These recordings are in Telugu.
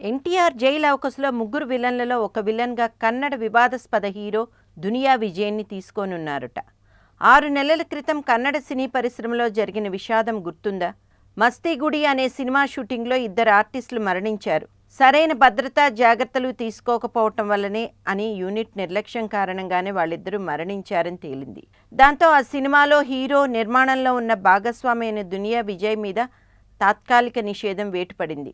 ఎన్టీఆర్ జైలు అవకాశంలో ముగ్గురు విలన్లలో ఒక విలన్గా కన్నడ వివాదాస్పద హీరో దునియా విజయ్ని తీసుకోనున్నారట. 6 నెలల క్రితం కన్నడ సినీ పరిశ్రమలో జరిగిన విషాదం గుర్తుందా? మస్తీగుడి అనే సినిమా షూటింగ్లో 2 ఆర్టిస్టులు మరణించారు. సరైన భద్రతా జాగ్రత్తలు తీసుకోకపోవటం వల్లనే అని యూనిట్ నిర్లక్ష్యం కారణంగానే వాళ్ళిద్దరూ మరణించారని తేలింది. దాంతో ఆ సినిమాలో హీరో నిర్మాణంలో ఉన్న భాగస్వామి అయిన దునియా విజయ్ మీద తాత్కాలిక నిషేధం వేటుపడింది.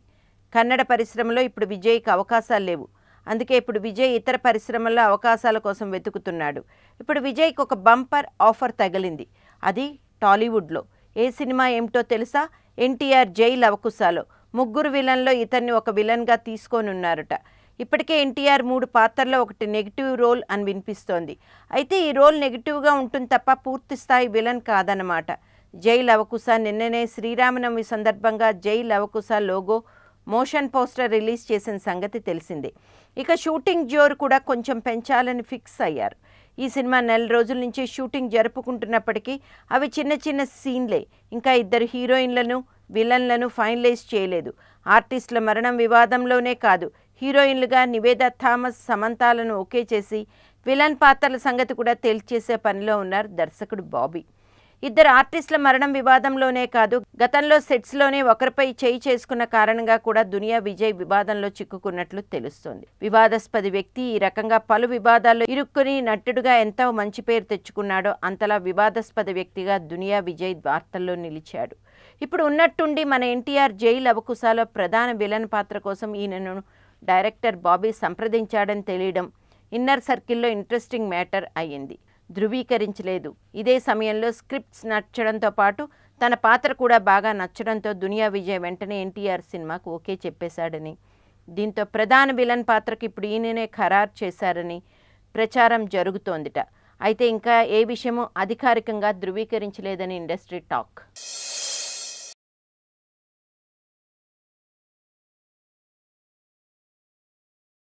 కన్నడ పరిశ్రమలో ఇప్పుడు విజయ్కి అవకాశాలు లేవు. అందుకే ఇప్పుడు విజయ్ ఇతర పరిశ్రమల్లో అవకాశాల కోసం వెతుకుతున్నాడు. ఇప్పుడు విజయ్కి ఒక బంపర్ ఆఫర్ తగిలింది. అది టాలీవుడ్లో. ఏ సినిమా ఏమిటో తెలుసా? ఎన్టీఆర్ జైలు అవకాశాలో ముగ్గురు విలన్లో ఇతన్ని ఒక విలన్గా తీసుకోనున్నారట. ఇప్పటికే ఎన్టీఆర్ 3 పాత్రల్లో ఒకటి నెగిటివ్ రోల్ అని వినిపిస్తోంది. అయితే ఈ రోల్ నెగిటివ్గా ఉంటుంది తప్ప పూర్తి స్థాయి విలన్ కాదన్నమాట. జైలు అవకుశ నిన్ననే శ్రీరామనవమి సందర్భంగా Jai Lava Kusa logo motion poster release చేసిన సంగతి తెలిసిందే. ఇక షూటింగ్ జోరు కూడా కొంచెం పెంచాలని ఫిక్స్ అయ్యారు. ఈ సినిమా 4 రోజుల నుంచి షూటింగ్ జరుపుకుంటున్నప్పటికీ అవి చిన్న చిన్న సీన్లే. ఇంకా 2 హీరోయిన్లను విలన్లను ఫైనలైజ్ చేయలేదు. ఆర్టిస్టుల మరణం వివాదంలోనే కాదు, హీరోయిన్లుగా నివేదా థామస్ సమంతాలను ఓకే చేసి విలన్ పాత్రల సంగతి కూడా తేల్చేసే పనిలో ఉన్నారు దర్శకుడు బాబీ. 2 ఆర్టిస్టుల మరణం వివాదంలోనే కాదు, గతంలో సెట్స్లోనే ఒకరిపై చేయి చేసుకున్న కారణంగా కూడా దునియా విజయ్ వివాదంలో చిక్కుకున్నట్లు తెలుస్తోంది. వివాదాస్పద వ్యక్తి ఈ రకంగా పలు వివాదాల్లో ఇరుక్కుని నటుడుగా ఎంతో మంచి పేరు తెచ్చుకున్నాడో అంతలా వివాదాస్పద వ్యక్తిగా దునియా విజయ్ వార్తల్లో నిలిచాడు. ఇప్పుడు ఉన్నట్టుండి మన ఎన్టీఆర్ జైలు అవకుశలో ప్రధాన విలన్ పాత్ర కోసం ఈయనను డైరెక్టర్ బాబీ సంప్రదించాడని తెలియడం ఇన్నర్ సర్కిల్లో ఇంట్రెస్టింగ్ మ్యాటర్ అయ్యింది. ధృవీకరించలేదు. ఇదే సమయంలో స్క్రిప్ట్స్ నచ్చడంతో పాటు తన పాత్ర కూడా బాగా నచ్చడంతో దునియా విజయ్ వెంటనే ఎన్టీఆర్ సినిమాకు ఓకే చెప్పేశాడని, దీంతో ప్రధాన విలన్ పాత్రకు ఇప్పుడు ఈయననే ఖరారు చేశారని ప్రచారం జరుగుతోందిట. అయితే ఇంకా ఏ విషయమూ అధికారికంగా ధృవీకరించలేదని ఇండస్ట్రీ టాక్.